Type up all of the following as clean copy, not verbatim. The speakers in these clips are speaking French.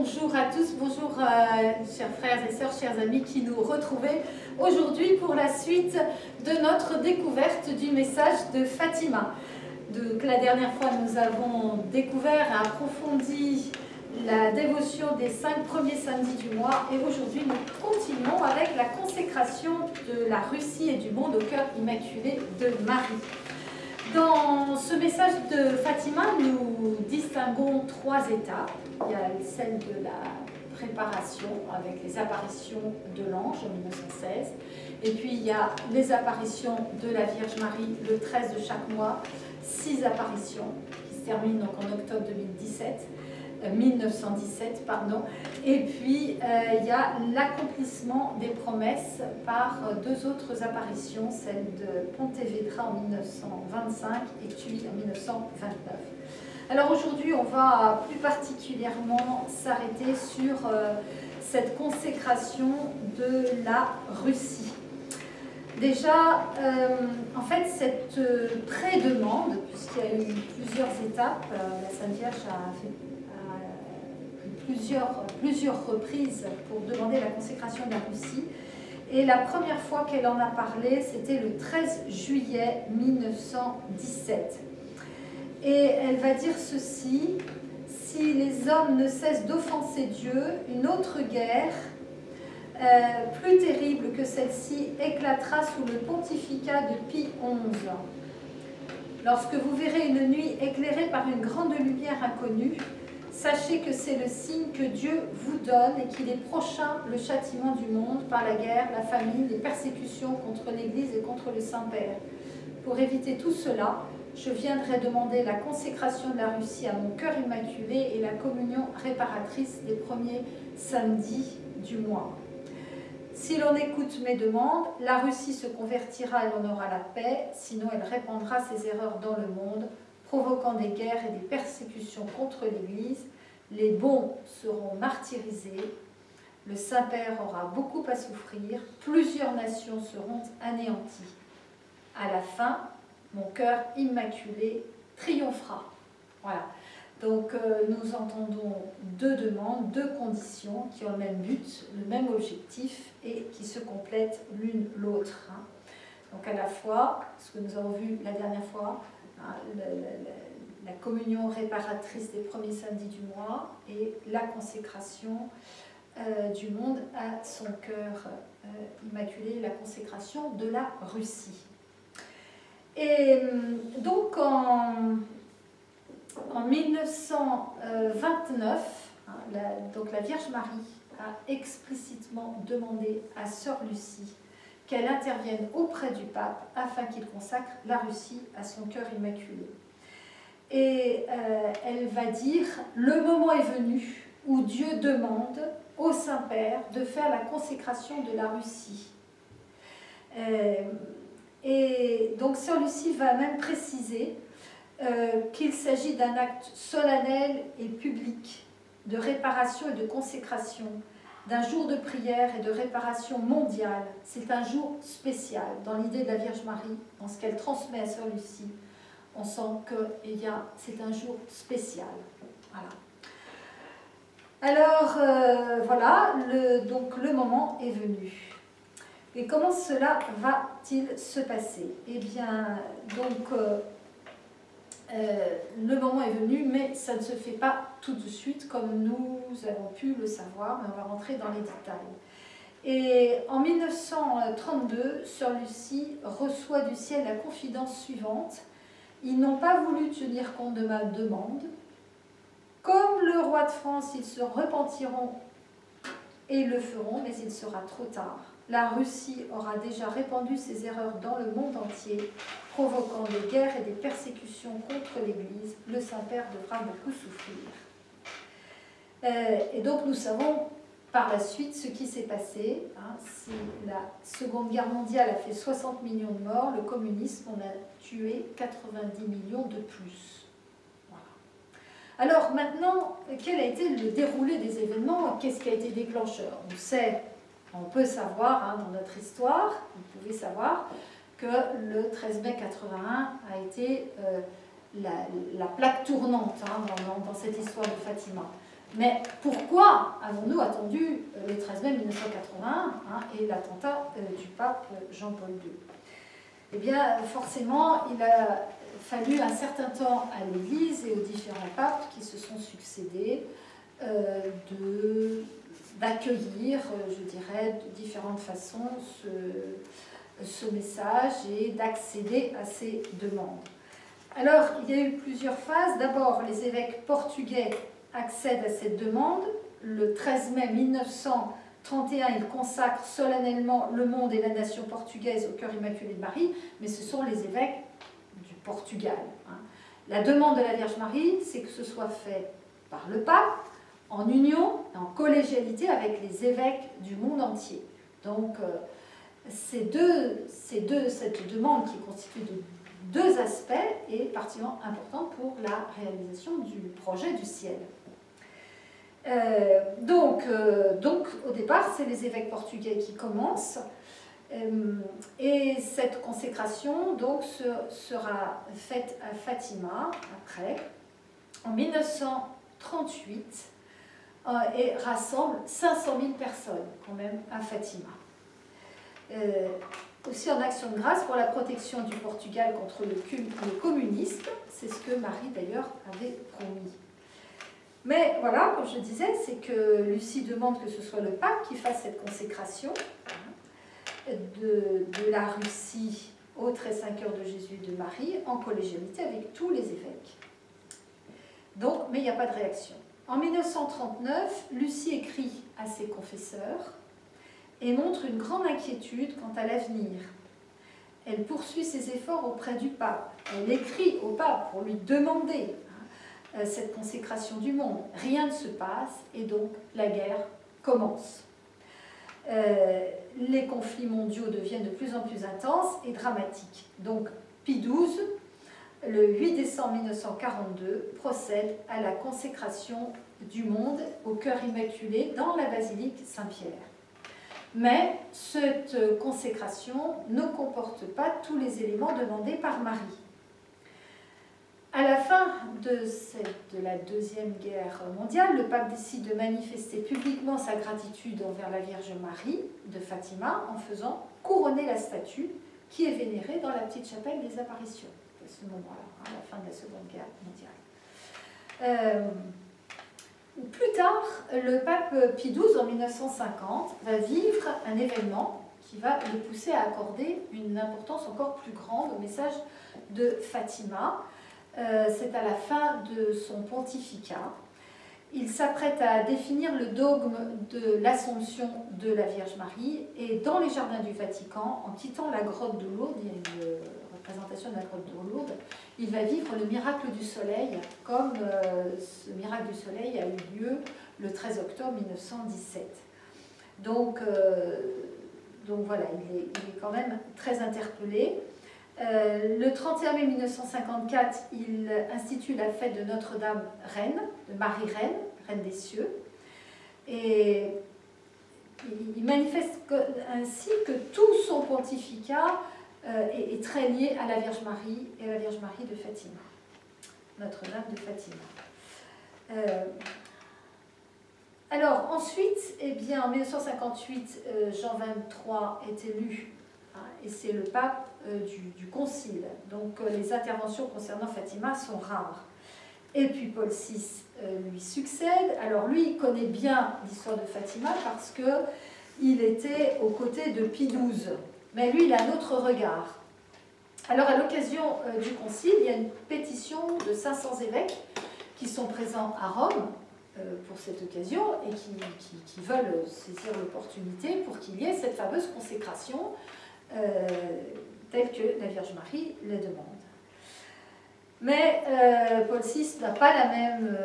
bonjour à tous, bonjour chers frères et sœurs, chers amis qui nous retrouvez aujourd'hui pour la suite de notre découverte du message de Fatima. Donc, la dernière fois, nous avons découvert et approfondi la dévotion des 5 premiers samedis du mois et aujourd'hui nous continuons avec la consécration de la Russie et du monde au cœur immaculé de Marie. Dans ce message de Fatima, nous distinguons 3 étapes. Il y a celle de la préparation avec les apparitions de l'ange en 1916. Et puis il y a les apparitions de la Vierge Marie le 13 de chaque mois. 6 apparitions qui se terminent donc en octobre 1917. Et puis il y a l'accomplissement des promesses par 2 autres apparitions, celle de Pontevedra en 1925 et Tui en 1929. Alors aujourd'hui, on va plus particulièrement s'arrêter sur cette consécration de la Russie. Déjà, en fait, cette pré-demande, puisqu'il y a eu plusieurs étapes, la Sainte Vierge a fait plusieurs reprises pour demander la consécration de la Russie. Et la première fois qu'elle en a parlé, c'était le 13 juillet 1917. Et elle va dire ceci: si les hommes ne cessent d'offenser Dieu, une autre guerre, plus terrible que celle-ci, éclatera sous le pontificat de Pie XI. Lorsque vous verrez une nuit éclairée par une grande lumière inconnue, sachez que c'est le signe que Dieu vous donne et qu'il est prochain le châtiment du monde par la guerre, la famine, les persécutions contre l'Église et contre le Saint-Père. Pour éviter tout cela, je viendrai demander la consécration de la Russie à mon cœur immaculé et la communion réparatrice des premiers samedis du mois. Si l'on écoute mes demandes, la Russie se convertira et l'on aura la paix, sinon elle répandra ses erreurs dans le monde, provoquant des guerres et des persécutions contre l'Église. Les bons seront martyrisés, le Saint-Père aura beaucoup à souffrir, plusieurs nations seront anéanties. À la fin, mon cœur immaculé triomphera. Voilà. Donc nous entendons 2 demandes, 2 conditions qui ont le même but, le même objectif et qui se complètent l'une l'autre. Donc à la fois, ce que nous avons vu la dernière fois, la communion réparatrice des premiers samedis du mois et la consécration du monde à son cœur immaculé, la consécration de la Russie. Et donc en 1929, donc la Vierge Marie a explicitement demandé à Sœur Lucie qu'elle intervienne auprès du pape afin qu'il consacre la Russie à son cœur immaculé. Et elle va dire: le moment est venu où Dieu demande au Saint-Père de faire la consécration de la Russie. Et donc Sœur Lucie va même préciser qu'il s'agit d'un acte solennel et public de réparation et de consécration, d'un jour de prière et de réparation mondiale. C'est un jour spécial dans l'idée de la Vierge Marie, dans ce qu'elle transmet à Sœur Lucie. On sent que c'est un jour spécial. Voilà. Alors, voilà, donc le moment est venu. Et comment cela va-t-il se passer? Eh bien, donc, le moment est venu, mais ça ne se fait pas tout de suite, comme nous avons pu le savoir, mais on va rentrer dans les détails. Et en 1932, Sœur Lucie reçoit du ciel la confidence suivante: ils n'ont pas voulu tenir compte de ma demande. Comme le roi de France, ils se repentiront et le feront, mais il sera trop tard. La Russie aura déjà répandu ses erreurs dans le monde entier, provoquant des guerres et des persécutions contre l'Église. Le Saint-Père devra beaucoup souffrir. Et donc nous savons par la suite ce qui s'est passé. Si la Seconde Guerre mondiale a fait 60 millions de morts, le communisme en a tué 90 millions de plus. Voilà. Alors maintenant, quel a été le déroulé des événements? Qu'est-ce qui a été déclencheur? On peut savoir dans notre histoire, vous pouvez savoir que le 13 mai 81 a été la plaque tournante dans cette histoire de Fatima. Mais pourquoi avons-nous attendu le 13 mai 1981 et l'attentat du pape Jean-Paul II? Eh bien, forcément, il a fallu un certain temps à l'Église et aux différents papes qui se sont succédés d'accueillir, je dirais, de différentes façons ce message et d'accéder à ces demandes. Alors, il y a eu plusieurs phases. D'abord, les évêques portugais accèdent à cette demande. Le 13 mai 1931, ils consacrent solennellement le monde et la nation portugaise au cœur immaculé de Marie, mais ce sont les évêques du Portugal. La demande de la Vierge Marie, c'est que ce soit fait par le pape, en union, en collégialité avec les évêques du monde entier. Donc, cette demande qui constitue de deux aspects est particulièrement importante pour la réalisation du projet du ciel. Donc, au départ, c'est les évêques portugais qui commencent, et cette consécration donc, sera faite à Fatima après, en 1938, et rassemble 500 000 personnes quand même à Fatima. Aussi en action de grâce pour la protection du Portugal contre le communisme, c'est ce que Marie d'ailleurs avait promis. Mais voilà, comme je disais, c'est que Lucie demande que ce soit le pape qui fasse cette consécration de la Russie au très saint cœur de Jésus de Marie en collégialité avec tous les évêques. Donc, mais il n'y a pas de réaction. En 1939, Lucie écrit à ses confesseurs et montre une grande inquiétude quant à l'avenir. Elle poursuit ses efforts auprès du pape. Elle écrit au pape pour lui demander cette consécration du monde. Rien ne se passe et donc la guerre commence. Les conflits mondiaux deviennent de plus en plus intenses et dramatiques. Donc Pie XII, le 8 décembre 1942, procède à la consécration du monde au cœur immaculé dans la basilique Saint-Pierre. Mais cette consécration ne comporte pas tous les éléments demandés par Marie. À la fin de la Deuxième Guerre mondiale, le pape décide de manifester publiquement sa gratitude envers la Vierge Marie de Fatima en faisant couronner la statue qui est vénérée dans la petite chapelle des apparitions, à ce moment-là, à la fin de la Seconde Guerre mondiale. Plus tard, le pape Pie XII, en 1950, va vivre un événement qui va le pousser à accorder une importance encore plus grande au message de Fatima. C'est à la fin de son pontificat. Il s'apprête à définir le dogme de l'Assomption de la Vierge Marie, et dans les jardins du Vatican, en quittant la grotte de Lourdes, il y a une représentation de la grotte de Lourdes, il va vivre le miracle du soleil, comme ce miracle du soleil a eu lieu le 13 octobre 1917. Donc voilà, il est quand même très interpellé. Le 31 mai 1954, il institue la fête de Notre-Dame Reine, de Marie Reine, Reine des cieux, et il manifeste ainsi que tout son pontificat est très lié à la Vierge Marie et à la Vierge Marie de Fatima, Notre-Dame de Fatima. Alors ensuite, eh bien, en 1958, Jean XXIII est élu, et c'est le pape du concile. Donc les interventions concernant Fatima sont rares. Et puis Paul VI lui succède. Alors lui, il connaît bien l'histoire de Fatima parce qu'il était aux côtés de Pie XII. Mais lui, il a un autre regard. Alors à l'occasion du concile, il y a une pétition de 500 évêques qui sont présents à Rome pour cette occasion et qui veulent saisir l'opportunité pour qu'il y ait cette fameuse consécration telle que la Vierge Marie le demande. Mais Paul VI n'a pas la même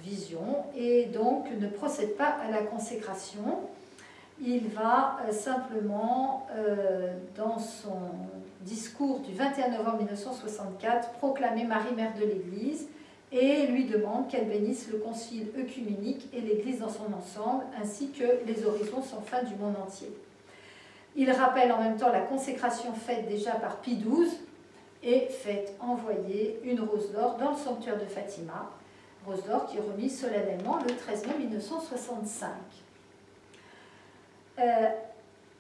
vision et donc ne procède pas à la consécration. Il va simplement, dans son discours du 21 novembre 1964, proclamer Marie mère de l'Église et lui demande qu'elle bénisse le concile œcuménique et l'Église dans son ensemble, ainsi que les horizons sans fin du monde entier. Il rappelle en même temps la consécration faite déjà par Pie XII et fait envoyer une rose d'or dans le sanctuaire de Fatima, Rose d'or qui est remise solennellement le 13 mai 1965.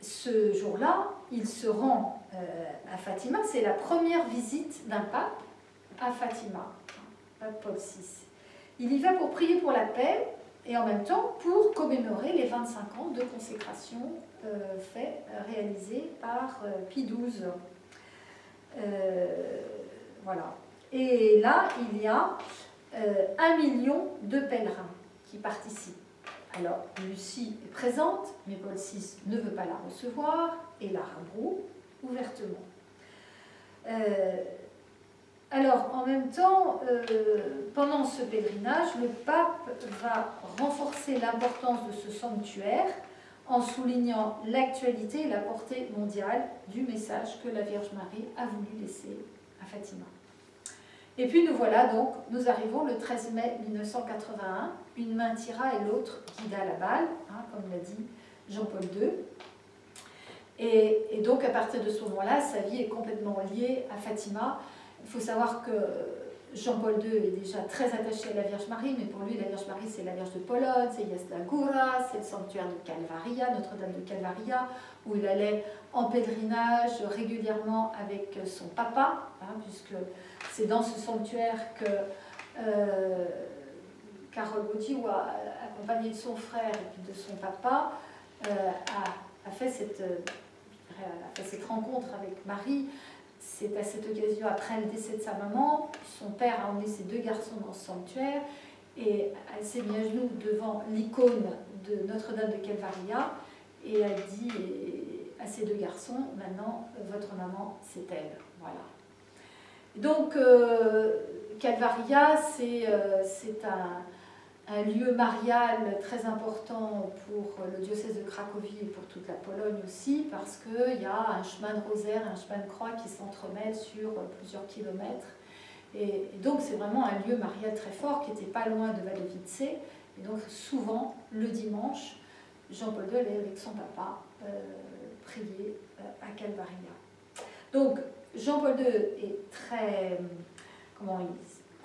Ce jour-là, il se rend à Fatima. C'est la première visite d'un pape à Fatima, pape Paul VI. Il y va pour prier pour la paix et en même temps pour commémorer les 25 ans de consécration réalisés par Pie XII. Voilà. Et là, il y a 1 million de pèlerins qui participent. Alors, Lucie est présente, mais Paul VI ne veut pas la recevoir et la rabroue ouvertement. Alors, en même temps, pendant ce pèlerinage, le pape va renforcer l'importance de ce sanctuaire en soulignant l'actualité et la portée mondiale du message que la Vierge Marie a voulu laisser à Fatima. Et puis nous voilà donc, nous arrivons le 13 mai 1981, une main tira et l'autre guida la balle, hein, comme l'a dit Jean-Paul II. Et donc à partir de ce moment-là, sa vie est complètement liée à Fatima. Il faut savoir que Jean-Paul II est déjà très attaché à la Vierge Marie, mais pour lui la Vierge Marie c'est la Vierge de Pologne, c'est Jasna Góra, c'est le sanctuaire de Calvaria, Notre-Dame de Calvaria, où il allait en pèlerinage régulièrement avec son papa, hein, puisque c'est dans ce sanctuaire que Karol Wojtyła, accompagné de son frère et puis de son papa, a fait cette rencontre avec Marie. C'est à cette occasion, après le décès de sa maman, son père a emmené ses 2 garçons dans ce sanctuaire et elle s'est mise à genoux devant l'icône de Notre-Dame de Calvaria et a dit à ses 2 garçons, maintenant votre maman c'est elle. Voilà. Donc, Calvaria, c'est un lieu marial très important pour le diocèse de Cracovie et pour toute la Pologne aussi, parce qu'il y a un chemin de rosaire, un chemin de croix qui s'entremêlent sur plusieurs kilomètres. Et donc, c'est vraiment un lieu marial très fort qui n'était pas loin de Wadowice. Et donc, souvent, le dimanche, Jean-Paul II allait avec son papa prier à Calvaria. Donc, Jean-Paul II est très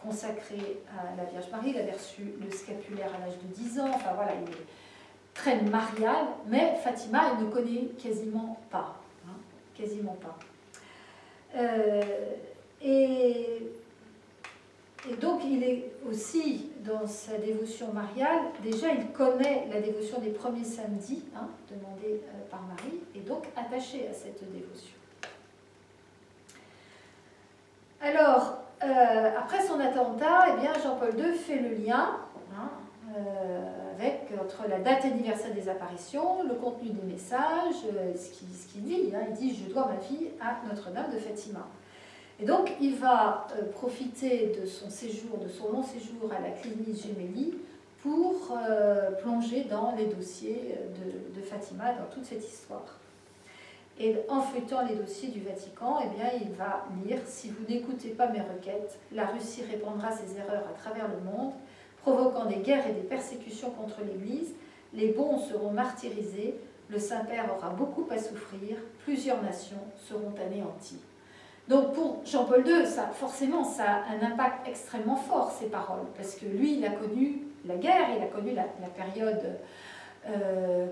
consacré à la Vierge Marie. Il avait reçu le scapulaire à l'âge de 10 ans. Enfin voilà, il est très marial, mais Fatima, il ne connaît quasiment pas. Hein, quasiment pas. Et donc, il est aussi dans sa dévotion mariale, déjà il connaît la dévotion des premiers samedis, hein, demandée par Marie, et donc attaché à cette dévotion. Alors, après son attentat, eh bien, Jean-Paul II fait le lien hein, entre la date anniversaire des apparitions, le contenu des messages, ce qu'il dit. Hein, il dit « Je dois ma vie à Notre-Dame de Fatima ». Et donc, il va profiter de son séjour, de son long séjour à la clinique Gemelli pour plonger dans les dossiers de Fatima, dans toute cette histoire. Et en feuilletant les dossiers du Vatican, eh bien, il va lire « Si vous n'écoutez pas mes requêtes, la Russie répandra ses erreurs à travers le monde, provoquant des guerres et des persécutions contre l'Église. Les bons seront martyrisés, le Saint-Père aura beaucoup à souffrir, plusieurs nations seront anéanties. » Donc pour Jean-Paul II, forcément, ça a un impact extrêmement fort, ces paroles, parce que lui, il a connu la guerre, il a connu la période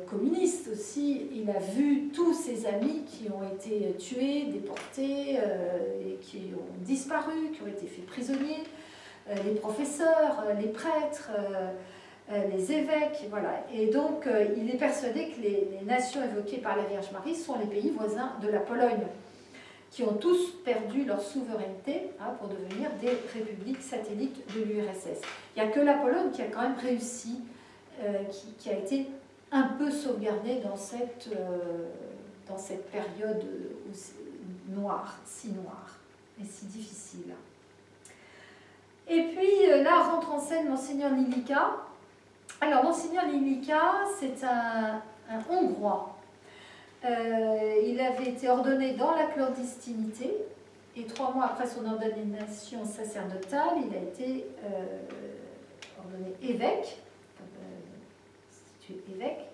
communiste aussi, il a vu tous ses amis qui ont été tués, déportés, et qui ont disparu, qui ont été faits prisonniers, les professeurs, les prêtres, les évêques, voilà. Et donc il est persuadé que les nations évoquées par la Vierge Marie sont les pays voisins de la Pologne, qui ont tous perdu leur souveraineté hein, pour devenir des républiques satellites de l'URSS. Il n'y a que la Pologne qui a quand même réussi, qui a été un peu sauvegardée dans cette période noire, si noire et si difficile. Et puis là rentre en scène Monseigneur Nilika. Alors Monseigneur Nilika, c'est un Hongrois. Il avait été ordonné dans la clandestinité et 3 mois après son ordination sacerdotale, il a été ordonné évêque, institué évêque,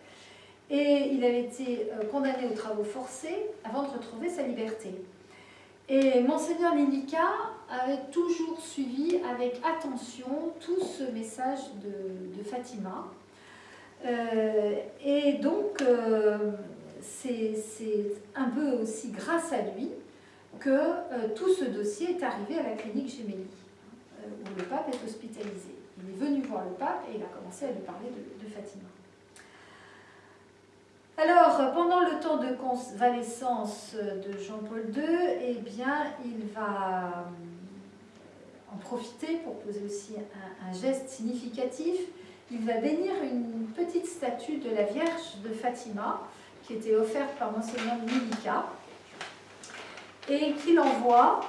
et il avait été condamné aux travaux forcés avant de retrouver sa liberté. Et Monseigneur Lilica avait toujours suivi avec attention tout ce message de Fatima. Et donc, c'est un peu aussi grâce à lui que tout ce dossier est arrivé à la clinique Gemelli, où le pape est hospitalisé. Il est venu voir le pape et il a commencé à lui parler de Fatima. Alors, pendant le temps de convalescence de Jean-Paul II, eh bien, il va en profiter pour poser aussi un geste significatif. Il va bénir une petite statue de la Vierge de Fatima, qui était offerte par Monseigneur Lilica, et qu'il envoie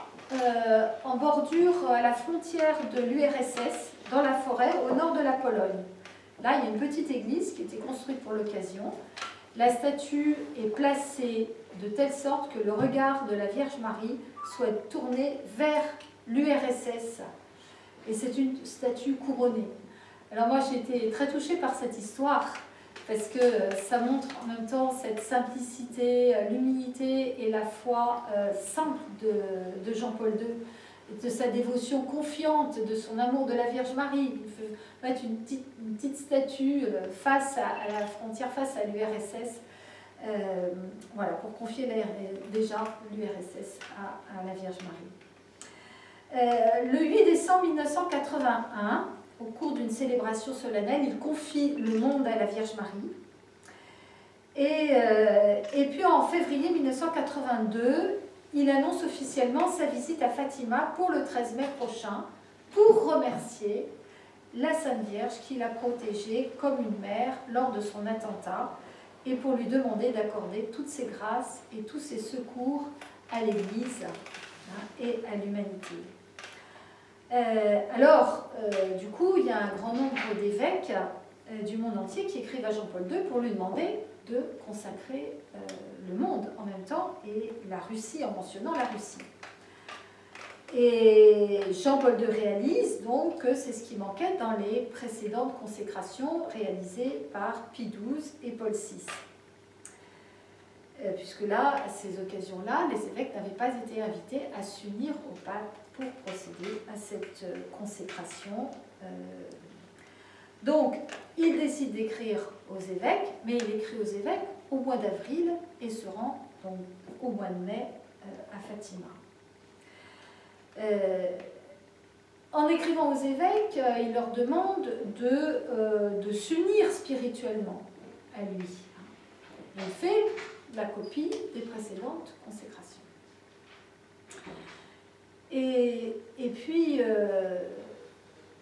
en bordure à la frontière de l'URSS, dans la forêt, au nord de la Pologne. Là, il y a une petite église qui a été construite pour l'occasion. La statue est placée de telle sorte que le regard de la Vierge Marie soit tourné vers l'URSS. Et c'est une statue couronnée. Alors moi, j'ai été très touchée par cette histoire, parce que ça montre en même temps cette simplicité, l'humilité et la foi simple de Jean-Paul II, de sa dévotion confiante, de son amour de la Vierge Marie. Il faut mettre une petite statue face à la frontière, face à l'URSS, voilà, pour confier déjà l'URSS à la Vierge Marie. Le 8 décembre 1981, au cours d'une célébration solennelle, il confie le monde à la Vierge Marie. Et puis en février 1982, il annonce officiellement sa visite à Fatima pour le 13 mai prochain, pour remercier la Sainte Vierge qui l'a protégée comme une mère lors de son attentat, et pour lui demander d'accorder toutes ses grâces et tous ses secours à l'Église et à l'humanité. Du coup, il y a un grand nombre d'évêques du monde entier qui écrivent à Jean-Paul II pour lui demander de consacrer le monde en même temps et la Russie, en mentionnant la Russie. Et Jean-Paul II réalise donc que c'est ce qui manquait dans les précédentes consécrations réalisées par Pie XII et Paul VI. Puisque là, à ces occasions-là, les évêques n'avaient pas été invités à s'unir au pape pour procéder à cette consécration. Donc, il décide d'écrire aux évêques, mais il écrit aux évêques au mois d'avril et se rend donc au mois de mai à Fatima. En écrivant aux évêques, il leur demande de s'unir spirituellement à lui. Il fait la copie des précédentes consécrations. Et puis,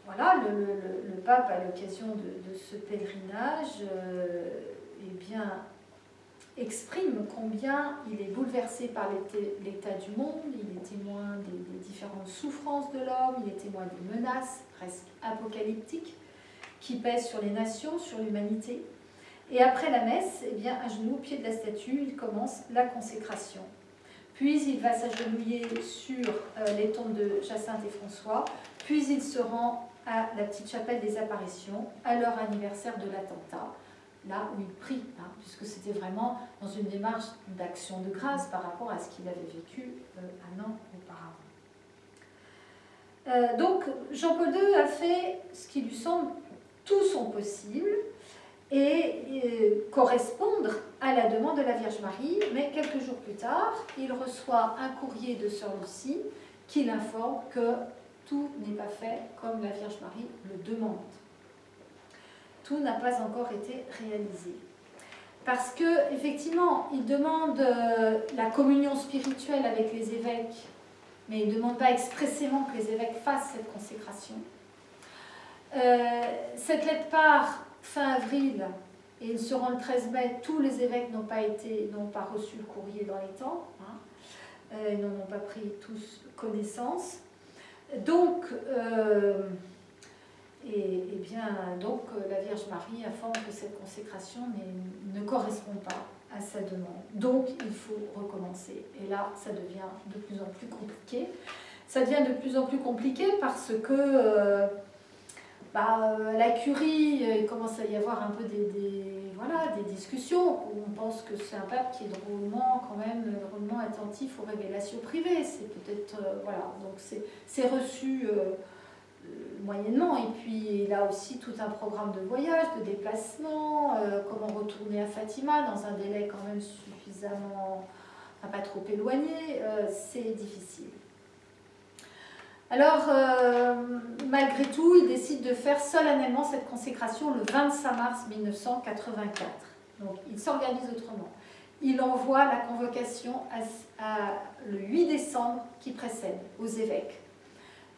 voilà, le pape, à l'occasion de ce pèlerinage, eh bien, exprime combien il est bouleversé par l'état du monde, il est témoin des différentes souffrances de l'homme, il est témoin des menaces presque apocalyptiques qui pèsent sur les nations, sur l'humanité. Et après la messe, eh bien, à genoux, au pied de la statue, il commence la consécration. Puis il va s'agenouiller sur les tombes de Jacinthe et François, puis il se rend à la petite chapelle des apparitions, à leur anniversaire de l'attentat, là où il prie, puisque c'était vraiment dans une démarche d'action de grâce par rapport à ce qu'il avait vécu un an auparavant. Donc Jean-Paul II a fait ce qui lui semble tout son possible et correspondre à la demande de la Vierge Marie, mais quelques jours plus tard, il reçoit un courrier de Sœur Lucie qui l'informe que tout n'est pas fait comme la Vierge Marie le demande. Tout n'a pas encore été réalisé. Parce que, effectivement, il demande la communion spirituelle avec les évêques, mais il ne demande pas expressément que les évêques fassent cette consécration. Cette lettre part fin avril, et il se rend le 13 mai, tous les évêques n'ont pas reçu le courrier dans les temps, ils n'en ont pas pris tous connaissance. Donc, donc la Vierge Marie informe que cette consécration ne correspond pas à sa demande. Donc, il faut recommencer. Et là, ça devient de plus en plus compliqué. Ça devient de plus en plus compliqué parce que la curie, il commence à y avoir un peu des discussions où on pense que c'est un pape qui est drôlement attentif aux révélations privées. C'est peut-être, voilà, donc c'est reçu moyennement. Et puis il a aussi tout un programme de voyage, de déplacement, comment retourner à Fatima dans un délai quand même suffisamment, enfin, pas trop éloigné, c'est difficile. Alors, malgré tout, il décide de faire solennellement cette consécration le 25 mars 1984. Donc, il s'organise autrement. Il envoie la convocation le 8 décembre qui précède aux évêques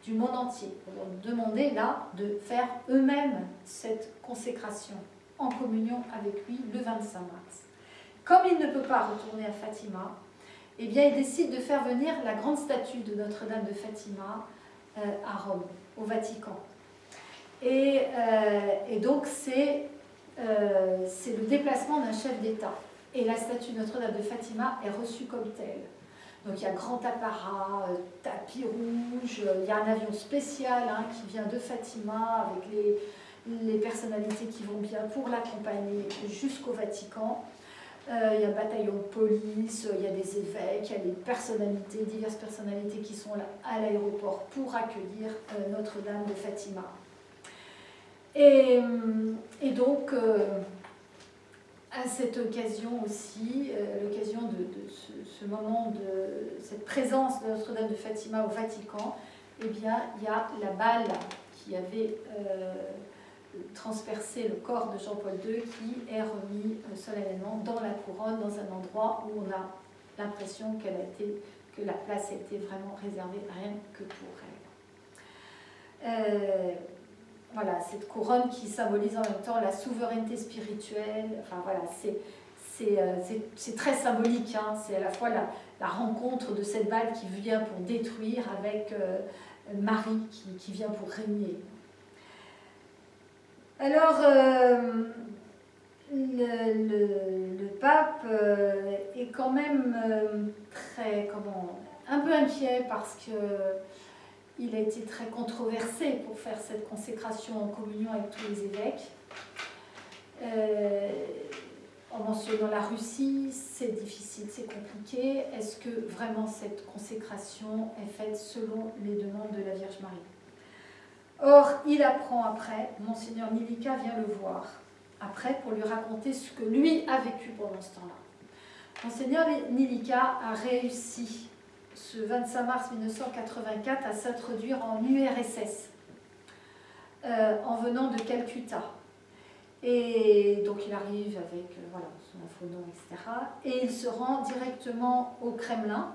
du monde entier pour leur demander là de faire eux-mêmes cette consécration en communion avec lui le 25 mars. Comme il ne peut pas retourner à Fatima, eh bien, il décide de faire venir la grande statue de Notre-Dame de Fatima à Rome, au Vatican. Et donc, c'est le déplacement d'un chef d'État. Et la statue de Notre-Dame de Fatima est reçue comme telle. Donc, il y a grand apparat, tapis rouge, il y a un avion spécial qui vient de Fatima avec les personnalités qui vont bien pour l'accompagner jusqu'au Vatican. Il y a un bataillon de police, il y a des évêques, il y a des personnalités, diverses personnalités qui sont là à l'aéroport pour accueillir Notre-Dame de Fatima. Et donc, à cette occasion aussi, l'occasion de ce moment, de cette présence de Notre-Dame de Fatima au Vatican, eh bien, il y a la balle qui avait transpercer le corps de Jean-Paul II qui est remis solennellement dans la couronne, dans un endroit où on a l'impression que la place a été vraiment réservée rien que pour elle. Voilà, cette couronne qui symbolise en même temps la souveraineté spirituelle, enfin voilà, c'est très symbolique, c'est à la fois la rencontre de cette balle qui vient pour détruire avec Marie qui vient pour régner. Alors, le pape est quand même un peu inquiet parce qu'il a été très controversé pour faire cette consécration en communion avec tous les évêques. En mentionnant la Russie, c'est difficile, c'est compliqué. Est-ce que vraiment cette consécration est faite selon les demandes de la Vierge Marie ? Or, il apprend après, Monseigneur Nilika vient le voir, après pour lui raconter ce que lui a vécu pendant ce temps-là. Monseigneur Nilika a réussi, ce 25 mars 1984, à s'introduire en URSS, en venant de Calcutta. Et donc il arrive avec voilà, son infonom, etc. Et il se rend directement au Kremlin,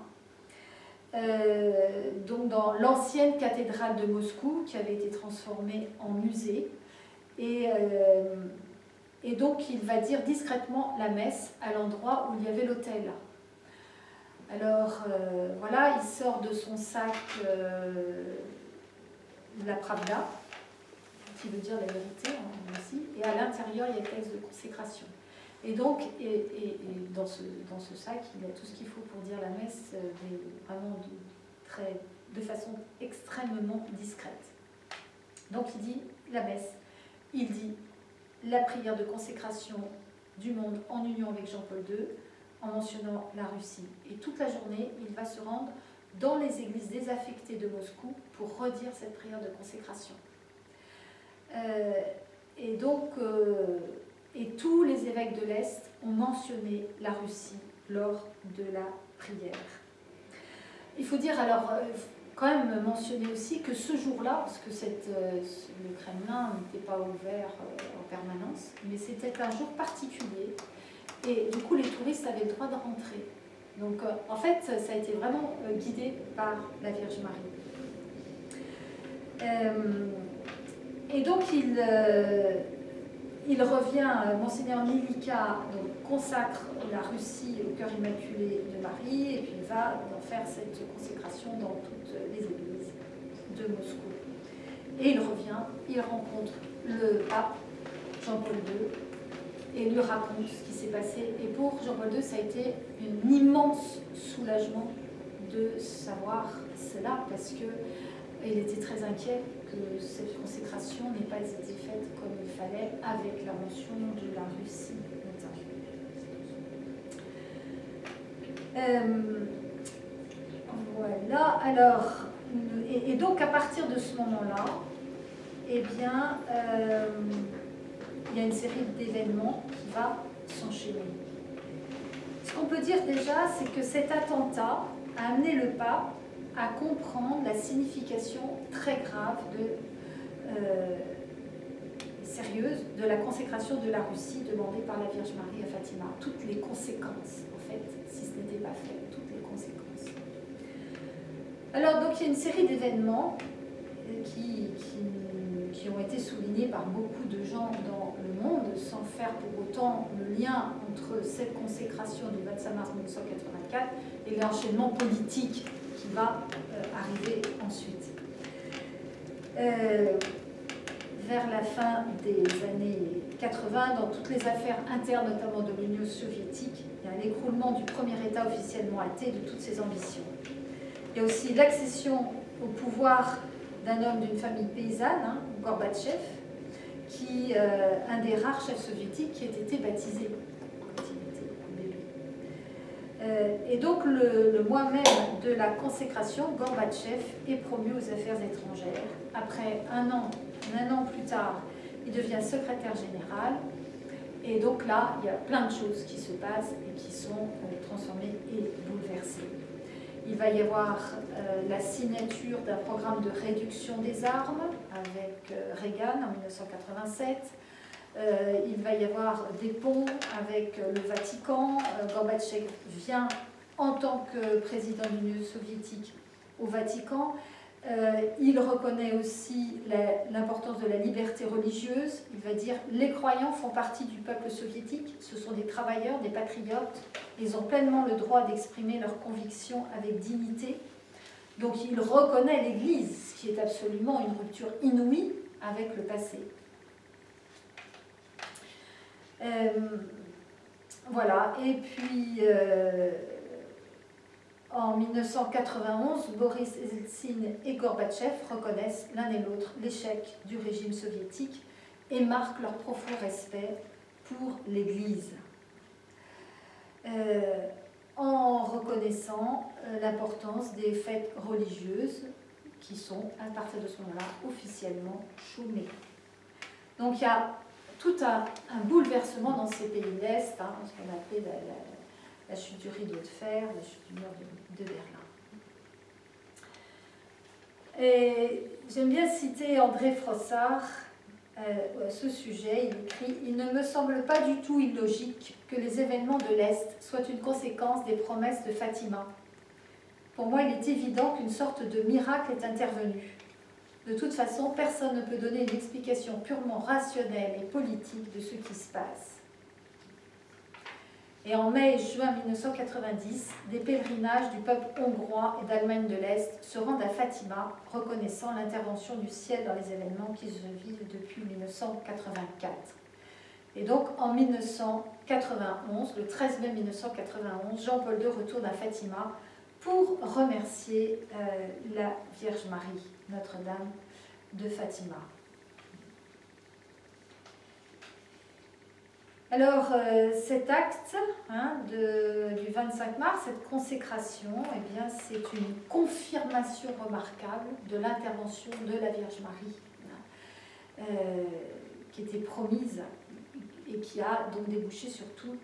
donc dans l'ancienne cathédrale de Moscou qui avait été transformée en musée et donc il va dire discrètement la messe à l'endroit où il y avait l'autel. Alors voilà, il sort de son sac la Pravda, qui veut dire la vérité aussi, et à l'intérieur il y a le texte de consécration. Et donc, dans ce sac, il y a tout ce qu'il faut pour dire la messe, vraiment de façon extrêmement discrète. Donc il dit la messe, il dit la prière de consécration du monde en union avec Jean-Paul II, en mentionnant la Russie. Et toute la journée, il va se rendre dans les églises désaffectées de Moscou pour redire cette prière de consécration. Et donc... Et tous les évêques de l'Est ont mentionné la Russie lors de la prière. Il faut dire alors, quand même mentionner aussi que ce jour-là, parce que le Kremlin n'était pas ouvert en permanence, mais c'était un jour particulier, et du coup les touristes avaient le droit de rentrer. Donc en fait, ça a été vraiment guidé par la Vierge Marie. Et donc il revient, Monseigneur Nilika consacre la Russie au cœur immaculé de Marie et puis il va faire cette consécration dans toutes les églises de Moscou. Et il revient, il rencontre le pape Jean-Paul II et lui raconte ce qui s'est passé. Et pour Jean-Paul II, ça a été un immense soulagement de savoir cela parce qu'il était très inquiet que cette consécration n'ait pas été faite comme il fallait avec la mention de la Russie notamment. Voilà, alors, et donc à partir de ce moment-là, eh bien, il y a une série d'événements qui va s'enchaîner. Ce qu'on peut dire déjà, c'est que cet attentat a amené le pape à comprendre la signification très grave sérieuse de la consécration de la Russie demandée par la Vierge Marie à Fatima. Toutes les conséquences, en fait, si ce n'était pas fait, toutes les conséquences. Alors, donc, il y a une série d'événements qui ont été soulignés par beaucoup de gens dans le monde, sans faire pour autant le lien entre cette consécration du 25 mars 1984 et l'enchaînement politique qui va arriver ensuite. Vers la fin des années 80, dans toutes les affaires internes, notamment de l'Union soviétique, il y a un écroulement du premier État officiellement athée de toutes ses ambitions. Il y a aussi l'accession au pouvoir d'un homme d'une famille paysanne, Gorbatchev, qui un des rares chefs soviétiques qui ait été baptisé quand il était bébé. Et donc, le mois même de la consécration, Gorbatchev est promu aux affaires étrangères. Après un an plus tard, il devient secrétaire général. Et donc là, il y a plein de choses qui se passent et qui sont transformées et bouleversées. Il va y avoir la signature d'un programme de réduction des armes avec Reagan en 1987. Il va y avoir des ponts avec le Vatican. Gorbatchev vient en tant que président de l'Union soviétique au Vatican. Il reconnaît aussi l'importance de la liberté religieuse. Il va dire « les croyants font partie du peuple soviétique, ce sont des travailleurs, des patriotes, ils ont pleinement le droit d'exprimer leurs convictions avec dignité ». Donc il reconnaît l'Église, ce qui est absolument une rupture inouïe avec le passé. Voilà, et puis en 1991, Boris Eltsine et Gorbatchev reconnaissent l'un et l'autre l'échec du régime soviétique et marquent leur profond respect pour l'Église, en reconnaissant l'importance des fêtes religieuses qui sont, à partir de ce moment-là, officiellement chômées. Donc il y a tout un bouleversement dans ces pays de l'Est, ce qu'on appelait la chute du rideau de fer, la chute du mur de Berlin. Et j'aime bien citer André Frossard à ce sujet. Il écrit « Il ne me semble pas du tout illogique que les événements de l'Est soient une conséquence des promesses de Fatima. Pour moi, il est évident qu'une sorte de miracle est intervenu. De toute façon, personne ne peut donner une explication purement rationnelle et politique de ce qui se passe. » Et en mai et juin 1990, des pèlerinages du peuple hongrois et d'Allemagne de l'Est se rendent à Fatima, reconnaissant l'intervention du ciel dans les événements qui se vivent depuis 1984. Et donc, en 1991, le 13 mai 1991, Jean-Paul II retourne à Fatima pour remercier la Vierge Marie, Notre-Dame de Fatima. Alors, cet acte du 25 mars, cette consécration, eh bien, c'est une confirmation remarquable de l'intervention de la Vierge Marie, qui était promise et qui a donc débouché sur tous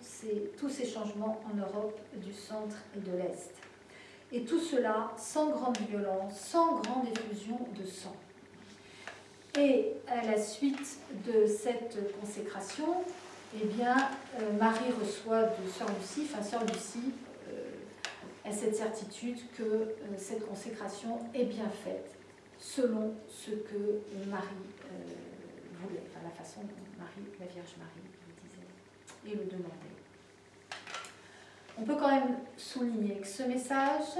ces changements en Europe du centre et de l'Est. Et tout cela sans grande violence, sans grande effusion de sang. Et à la suite de cette consécration, eh bien, Marie reçoit de Sœur Lucie, Sœur Lucie a cette certitude que cette consécration est bien faite, selon ce que Marie voulait, la façon dont la Vierge Marie le disait et le demandait. On peut quand même souligner que ce message,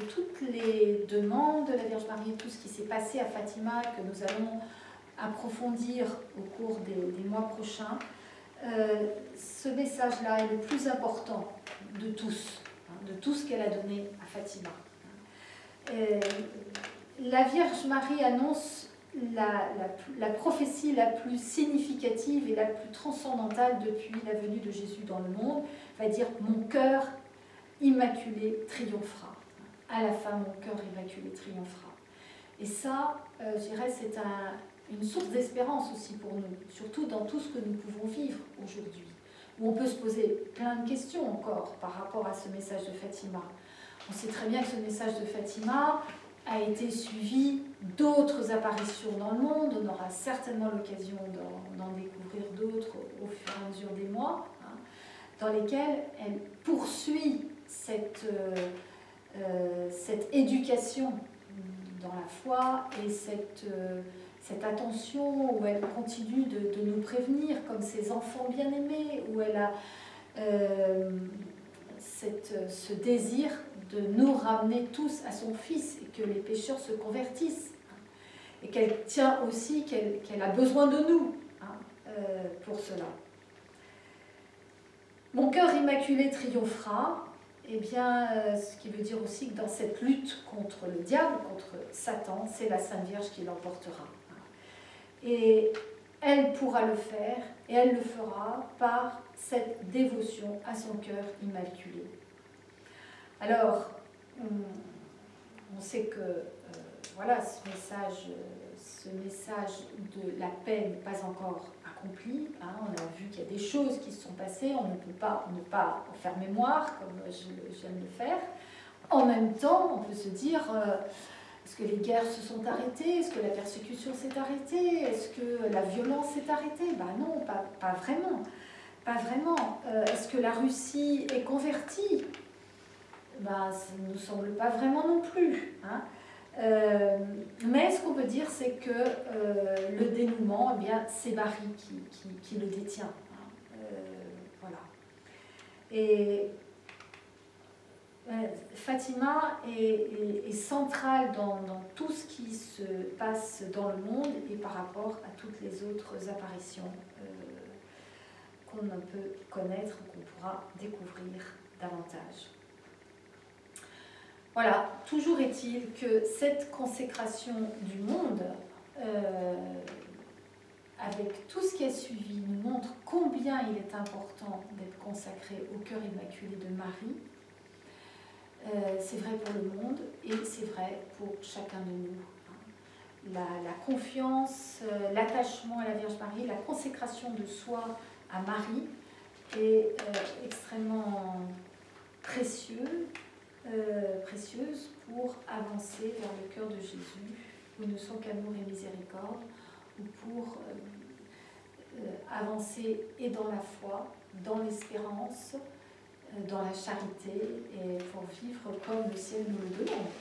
de toutes les demandes de la Vierge Marie, tout ce qui s'est passé à Fatima, que nous allons approfondir au cours des mois prochains, ce message-là est le plus important de tous, de tout ce qu'elle a donné à Fatima. La Vierge Marie annonce la prophétie la plus significative et la plus transcendantale depuis la venue de Jésus dans le monde, va dire « Mon cœur immaculé triomphera. À la fin, mon cœur immaculé triomphera. Et ça, je dirais, c'est une source d'espérance aussi pour nous, surtout dans tout ce que nous pouvons vivre aujourd'hui, où on peut se poser plein de questions encore par rapport à ce message de Fatima. On sait très bien que ce message de Fatima a été suivi d'autres apparitions dans le monde. On aura certainement l'occasion d'en découvrir d'autres au fur et à mesure des mois, hein, dans lesquelles elle poursuit cette éducation dans la foi et cette attention, où elle continue de nous prévenir comme ses enfants bien-aimés, où elle a ce désir de nous ramener tous à son Fils et que les pécheurs se convertissent. Et qu'elle tient aussi, qu'elle a besoin de nous, hein, pour cela. Mon cœur immaculé triomphera, eh bien, ce qui veut dire aussi que dans cette lutte contre le diable, contre Satan, c'est la Sainte Vierge qui l'emportera. Et elle pourra le faire, et elle le fera par cette dévotion à son cœur immaculé. Alors, on sait que voilà, ce message de la paix n'est pas encore accompli. Hein. On a vu qu'il y a des choses qui se sont passées, on ne peut pas ne pas en faire mémoire, comme j'aime le faire. En même temps, on peut se dire, est-ce que les guerres se sont arrêtées? Est-ce que la persécution s'est arrêtée? Est-ce que la violence s'est arrêtée? Ben non, pas vraiment. Pas vraiment. Est-ce que la Russie est convertie? Ben, ça ne nous semble pas vraiment non plus. Hein. Mais ce qu'on peut dire, c'est que le dénouement, eh bien, c'est Marie qui le détient. Hein. Voilà. Et Fatima est centrale dans tout ce qui se passe dans le monde et par rapport à toutes les autres apparitions qu'on peut connaître, qu'on pourra découvrir davantage. Voilà, toujours est-il que cette consécration du monde, avec tout ce qui a suivi, nous montre combien il est important d'être consacré au cœur immaculé de Marie. C'est vrai pour le monde et c'est vrai pour chacun de nous. La confiance, l'attachement à la Vierge Marie, la consécration de soi à Marie est extrêmement précieuse pour avancer vers le cœur de Jésus, où ne sont qu'amour et miséricorde, ou pour avancer et dans la foi, dans l'espérance, dans la charité, et pour vivre comme le ciel nous le demande.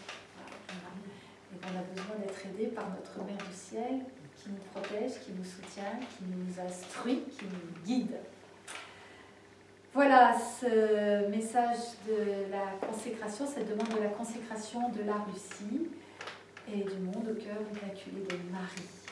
Et qu'on a besoin d'être aidé par notre Mère du ciel, qui nous protège, qui nous soutient, qui nous instruit, qui nous guide. Voilà ce message de la consécration, cette demande de la consécration de la Russie et du monde au cœur immaculé de Marie.